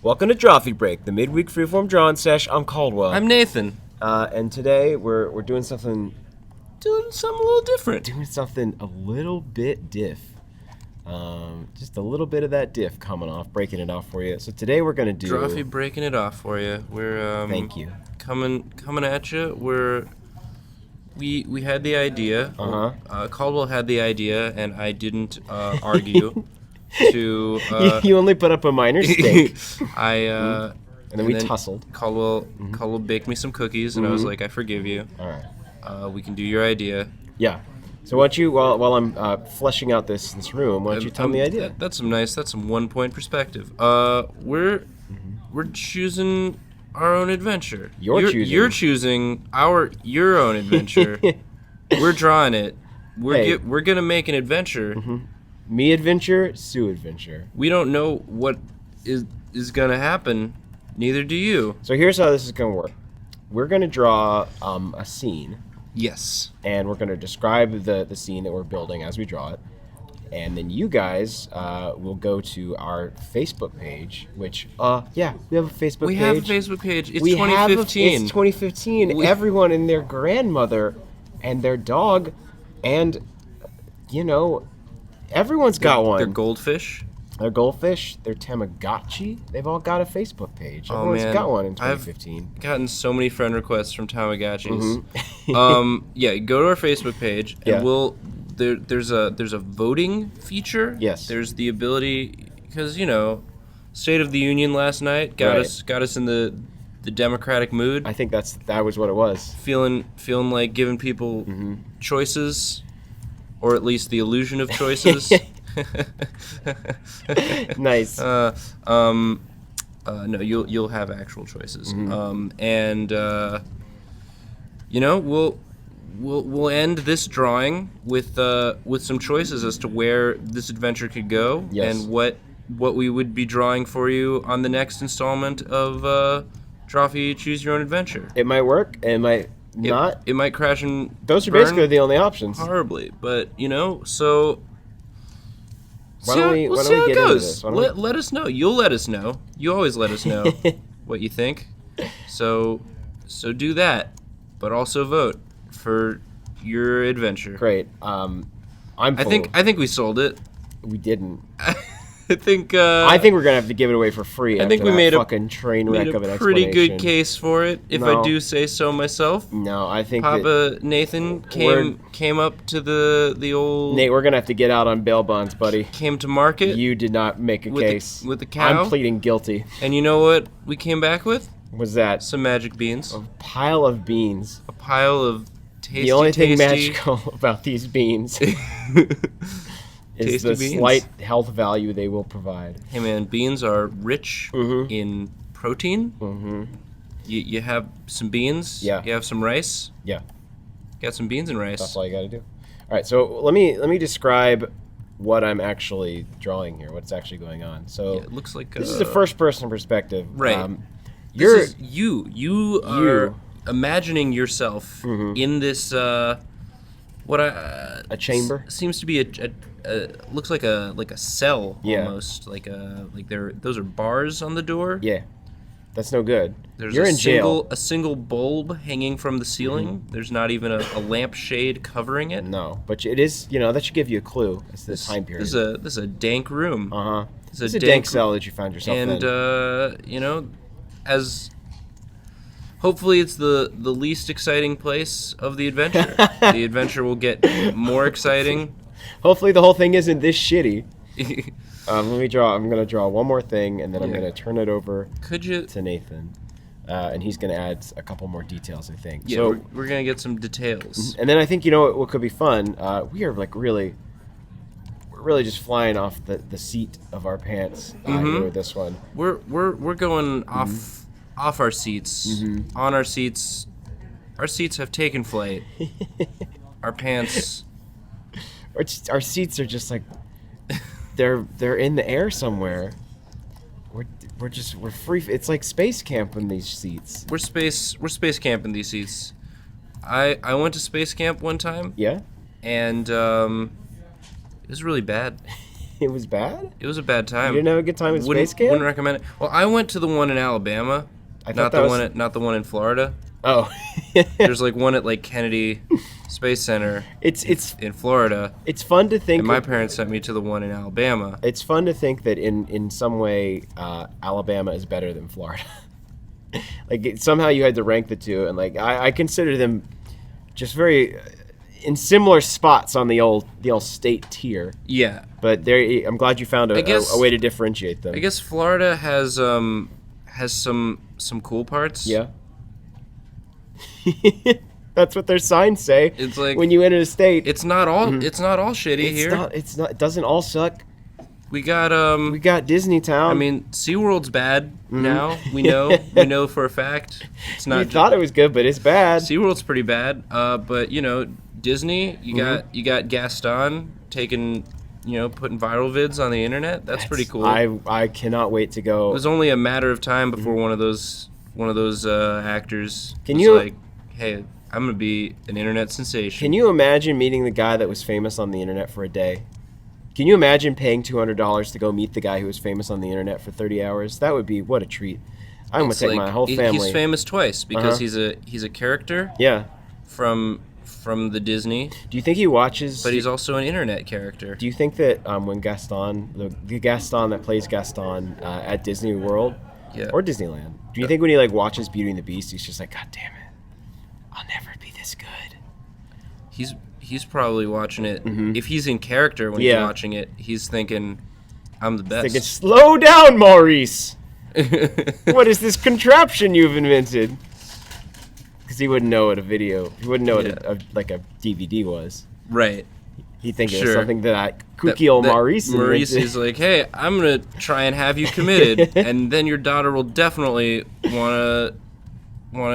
Welcome to Drawfee Break, the midweek freeform drawing sesh. I'm Caldwell. I'm Nathan. And today we're doing something a little different. Doing something a little bit diff. Just a little bit of that diff coming off, breaking it off for you. So today we're gonna do Drawfee breaking it off for you. We're thank you. Coming at you. We had the idea. Caldwell had the idea, and I didn't argue. You only put up a minor stake. And then we tussled. Caldwell baked me some cookies, and I was like, I forgive you. All right. We can do your idea. Yeah. So why don't you, while I'm fleshing out this room, why don't you tell me the idea? That's some 1-point perspective. We're choosing our own adventure. You're choosing your own adventure. We're drawing it. We're gonna make an adventure. Me adventure, Sue adventure. We don't know what is gonna happen. Neither do you. So here's how this is gonna work. We're gonna draw a scene. Yes. And we're gonna describe the scene that we're building as we draw it. And then you guys will go to our Facebook page, which, we have a Facebook page. We have a Facebook page. It's 2015. It's 2015. Everyone and their grandmother and their dog and, everyone's got one. They're goldfish. They're goldfish. They're Tamagotchi. They've all got a Facebook page. Everyone's got one in 2015. I've gotten so many friend requests from Tamagotchis. Go to our Facebook page, and there's a voting feature. Yes. There's the ability, because State of the Union last night got us in the democratic mood. I think that was what it was. Feeling like giving people choices, or at least the illusion of choices. Nice. No, you'll have actual choices. We'll end this drawing with some choices as to where this adventure could go, and what we would be drawing for you on the next installment of Drawfee Choose Your Own Adventure. It might work. It might not. It might crash and those are basically the only options. Horribly, but so. Why don't we get into this? Let us know. You'll let us know. You always let us know what you think. So do that, but also vote for your adventure. Great. I think we sold it. We didn't. I think we're gonna have to give it away for free. I think we made fucking train wreck of an explanation. Pretty good case for it, if I do say so myself. No, I think Papa Nathan came up to the old. Nate, we're gonna have to get out on bail bonds, buddy. Came to market. You did not make a case with the cow. I'm pleading guilty. And you know what we came back with? What's that? Some magic beans. A pile of beans. A pile of tasty. The only thing magical about these beans is the slight health value they will provide. Hey man, beans are rich in protein. You have some beans. Yeah. You have some rice. Yeah. Got some beans and rice. That's all you got to do. All right, so let me describe what I'm actually drawing here. What's actually going on? So it looks like this is a first-person perspective. Right. You are imagining yourself in this a chamber. Seems to be looks like a cell almost. Those are bars on the door. Yeah. That's no good. You're in jail. A single bulb hanging from the ceiling. There's not even a lampshade covering it. No, but it is. That should give you a clue. It's the time period. This is a dank room. This is a dank cell that you found yourself in. And as hopefully it's the least exciting place of the adventure. The adventure will get more exciting. Hopefully the whole thing isn't this shitty. Let me draw. I'm gonna draw one more thing, and then I'm gonna turn it over to Nathan, and he's gonna add a couple more details, I think. Yeah, so we're gonna get some details. And then I think what could be fun. We are we're really just flying off the seat of our pants here with this one. We're going off our seats, on our seats. Our seats have taken flight. Our pants. Our seats are just like. They're in the air somewhere. We're free. It's like space camp in these seats. We're space camp in these seats. I went to space camp one time. Yeah. And it was really bad. It was bad? It was a bad time. You didn't have a good time at space camp? Wouldn't recommend it. Well, I went to the one in Alabama. Not the one in Florida. Oh. There's like one at like Kennedy Space Center. It's in Florida. It's fun to think. And my parents sent me to the one in Alabama. It's fun to think that in some way Alabama is better than Florida. Like somehow you had to rank the two, and like I consider them just very in similar spots on the old state tier. Yeah. But I'm glad you found a way to differentiate them. I guess Florida has some cool parts. Yeah. That's what their signs say. It's like when you enter the state. It's not all shitty here. It's not. It doesn't all suck. We got Disney Town. I mean, SeaWorld's bad now. We know for a fact. It's not. You thought it was good, but it's bad. SeaWorld's pretty bad. But Disney, you got Gaston taking, putting viral vids on the internet. That's pretty cool. I cannot wait to go. It was only a matter of time before one of those actors like, hey, I'm gonna be an internet sensation. Can you imagine meeting the guy that was famous on the internet for a day? Can you imagine paying $200 to go meet the guy who was famous on the internet for 30 hours? That would be what a treat. I'm gonna take my whole family. He's famous twice because he's a character. Yeah. From the Disney. Do you think he watches? But he's also an internet character. Do you think that when Gaston, the Gaston that plays Gaston at Disney World, or Disneyland, do you think when he like watches Beauty and the Beast, he's just like, God damn it, I'll never be this good? He's probably watching it. If he's in character when he's watching it, he's thinking, I'm the best. Thinking, slow down, Maurice. What is this contraption you've invented? Because he wouldn't know what a what a DVD was. Right. He'd think it was something that kooky old Maurice invented. Maurice is like, hey, I'm gonna try and have you committed, and then your daughter will definitely wanna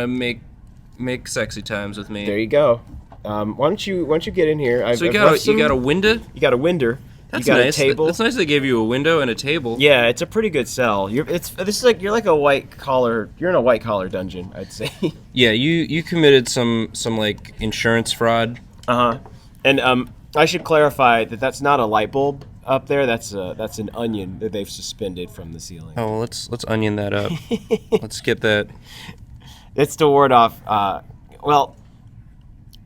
make sexy times with me. There you go. Why don't you get in here? You got a window? You got a winder. That's you got nice. A table. That's nice they gave you a window and a table. Yeah, it's a pretty good sell. You're like a white collar. You're in a white collar dungeon, I'd say. Yeah, you committed some like insurance fraud. And I should clarify that that's not a light bulb up there. That's an onion that they've suspended from the ceiling. Oh, well, let's onion that up. Let's get that. It's to ward off. Well,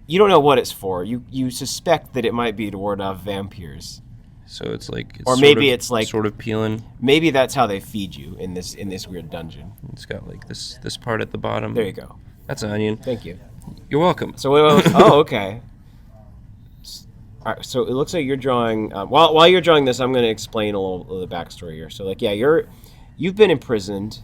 you don't know what it's for. You suspect that it might be to ward off vampires. So it's like, or maybe it's like sort of peeling. Maybe that's how they feed you in this weird dungeon. It's got like this part at the bottom. There you go. That's an onion. Thank you. You're welcome. So oh, okay. All right, so it looks like you're drawing. While you're drawing this, I'm going to explain a little of the backstory here. So like, yeah, you've been imprisoned.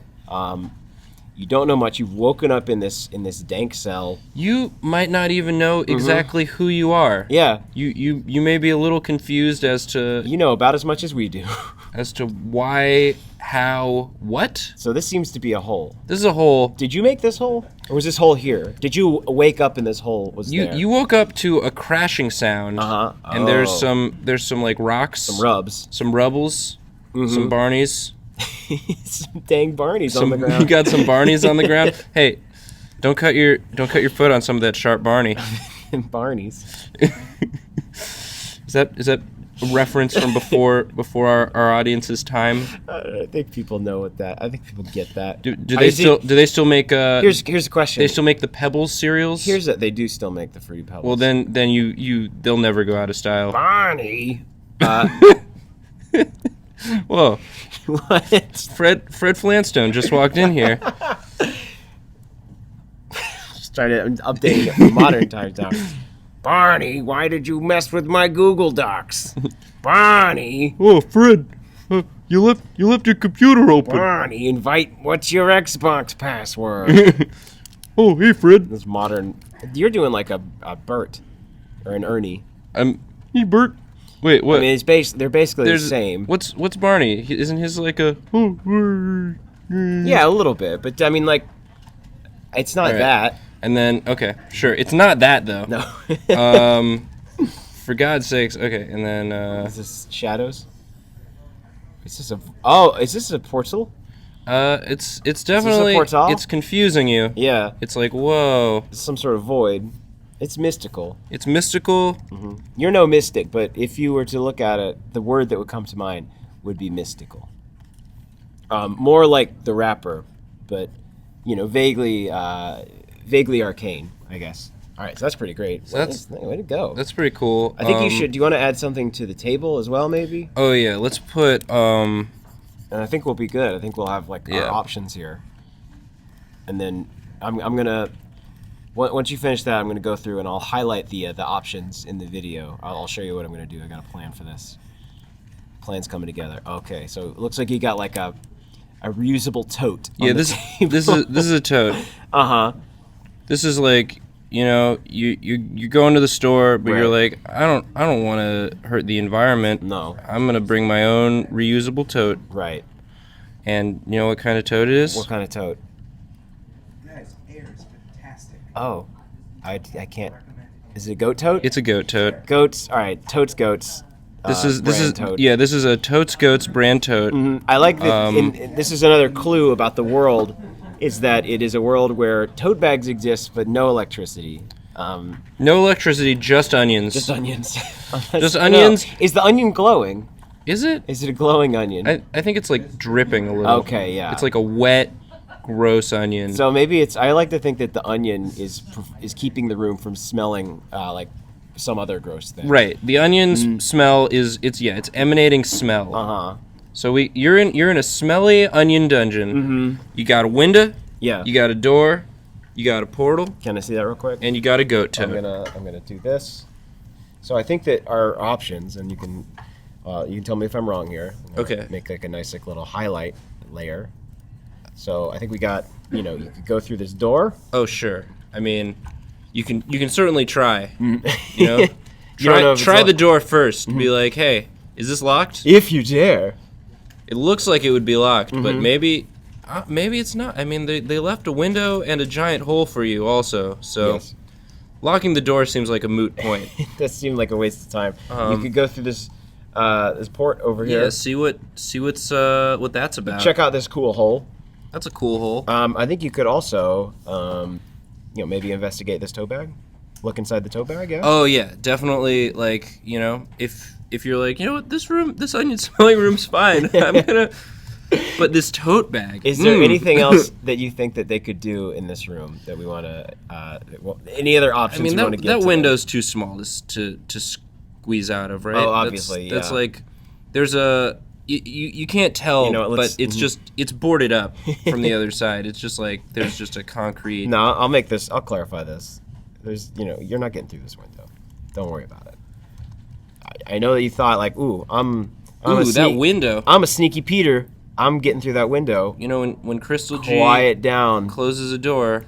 You don't know much. You've woken up in this dank cell. You might not even know exactly who you are. Yeah. You may be a little confused as to... You know about as much as we do. As to why, how, what? So this seems to be a hole. This is a hole. Did you make this hole? Or was this hole here? Did you wake up and this hole was there? You woke up to a crashing sound. And there's some like rocks. Some rubs. Some rubbles. Some Barneys. Some dang Barneys on the ground. You got some Barneys on the ground. Hey, don't cut your foot on some of that sharp Barney. Barneys. Is that a reference from before our audience's time? I think people know what that. I think people get that. Do they still make? Here's the question. They still make the Pebbles cereals? They do still make the Fruity Pebbles. Well, then they'll never go out of style. Barney. Whoa. What? Fred Flintstone just walked in here. Just trying to update it for modern times now. Barney, why did you mess with my Google Docs? Barney. Oh, Fred, you left your computer open. Barney, what's your Xbox password? Oh, hey, Fred. This modern. You're doing like a Bert or an Ernie. Hey, Bert. Wait, what? I mean, they're basically the same. What's Barney? Isn't his like a... Yeah, a little bit, but I mean, like, it's not that. And then, okay, sure, it's not that though. No. For God's sakes, okay, and then. Is this shadows? Is this a portal? It's definitely. It's confusing you. Yeah. It's like, whoa. It's some sort of void. It's mystical. It's mystical. Mm-hmm. You're no mystic, but if you were to look at it, the word that would come to mind would be mystical. More like the rapper, but vaguely arcane, I guess. All right, so that's pretty great. So way to go. That's pretty cool. I think you should. Do you want to add something to the table as well, maybe? Oh yeah, let's put. And I think we'll be good. I think we'll have our options here. And then I'm gonna. Once you finish that, I'm gonna go through and I'll highlight the options in the video. I'll show you what I'm gonna do. I got a plan for this. Plan's coming together. Okay, so it looks like you got like a reusable tote. Yeah, this is a tote. This is like. You go into the store, but you're like, I don't want to hurt the environment. No. I'm gonna bring my own reusable tote. Right. And you know what kind of tote it is? What kind of tote? Guys, air is fantastic. Oh, I can't. Is it a goat tote? It's a goat tote. Goats. All right, totes goats. This is tote. Yeah, this is a Totes Goats brand tote. Mm-hmm. I like that. This is another clue about the world. Is that it is a world where tote bags exist, but no electricity. No electricity, just onions. Just onions. Just onions. No. Is the onion glowing? Is it? Is it a glowing onion? I think it's like dripping a little. Okay, yeah. It's like a wet, gross onion. So maybe it's. I like to think that the onion is keeping the room from smelling like some other gross thing. Right. The onion's smell is it's emanating smell. So you're in a smelly onion dungeon. Mm-hmm. You got a window. Yeah. You got a door. You got a portal. Can I see that real quick? And you got a goat tote. I'm gonna do this. So I think that our options, and you can tell me if I'm wrong here. Okay. Make like a nice little highlight layer. So I think we got you could go through this door. Oh sure. I mean, you can certainly try. Try the door first. Be like, hey, is this locked? If you dare. It looks like it would be locked, but maybe it's not. I mean, they left a window and a giant hole for you also. So Yes. locking the door seems like a moot point. It does seem like a waste of time. You could go through this port over here. Yeah, see what that's about. Check out this cool hole. That's a cool hole. I think you could also maybe investigate this tote bag. Look inside the tote bag, yeah? Oh yeah, definitely. Like, if you're like, what, this onion smelling room's fine. I'm gonna. But this tote bag. Is there anything else that you think that they could do in this room that we want to? Any other options? I mean, you want to give that to window's too small to squeeze out of, right? Oh, obviously, that's yeah. like there's a you can't tell, but it's just it's boarded up from the other side. It's just like there's just a concrete. No, I'll clarify this. There's you're not getting through this window. Don't worry about it. I know that you thought like, that window. I'm a sneaky Peter. I'm getting through that window. When Crystal G quiet down closes a door,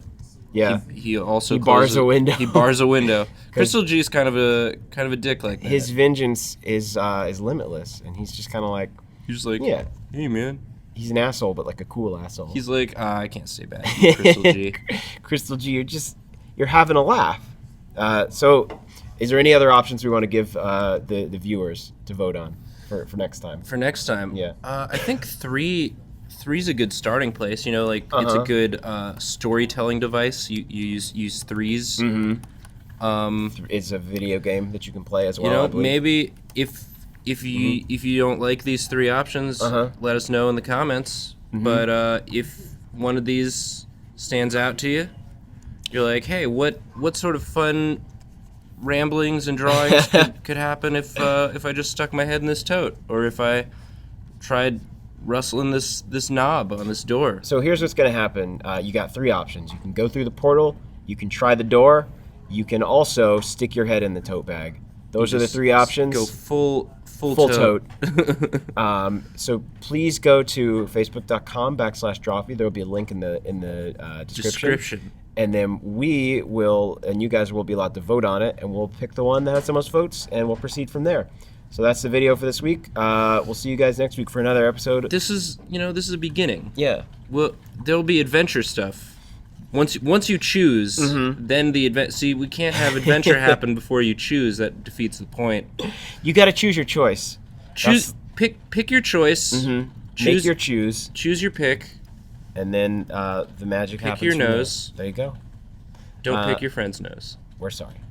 yeah, he also bars a window. He bars a window. Crystal G is kind of a dick like that. His vengeance is limitless, and he's just kind of like yeah, hey man. He's an asshole, but like a cool asshole. He's like, I can't say bad, Crystal G. Crystal G, you're having a laugh. So, is there any other options we want to give the viewers to vote on for next time? For next time, yeah. I think three's a good starting place. It's a good storytelling device. You use threes. Mm-hmm. It's a video game that you can play as well. Maybe if you don't like these three options, let us know in the comments. Mm-hmm. But if one of these stands out to you, you're like, hey, what sort of fun ramblings and drawings could happen if I just stuck my head in this tote, or if I tried rustling this knob on this door? So here's what's going to happen. You got three options. You can go through the portal, you can try the door, you can also stick your head in the tote bag. Those are the three options. Go full tote. So please go to facebook.com/Drawfee. There will be a link in the description. And then we will, and you guys will be allowed to vote on it, and we'll pick the one that has the most votes, and we'll proceed from there. So that's the video for this week. We'll see you guys next week for another episode. This is a beginning. Yeah. Well, there'll be adventure stuff. Once you choose, then the adventure. See, we can't have adventure happen before you choose. That defeats the point. You got to choose your choice. Pick your choice. Mm-hmm. Make your choose. Choose your pick. And then the magic happens. Pick your nose. There you go. Don't pick your friend's nose. We're sorry.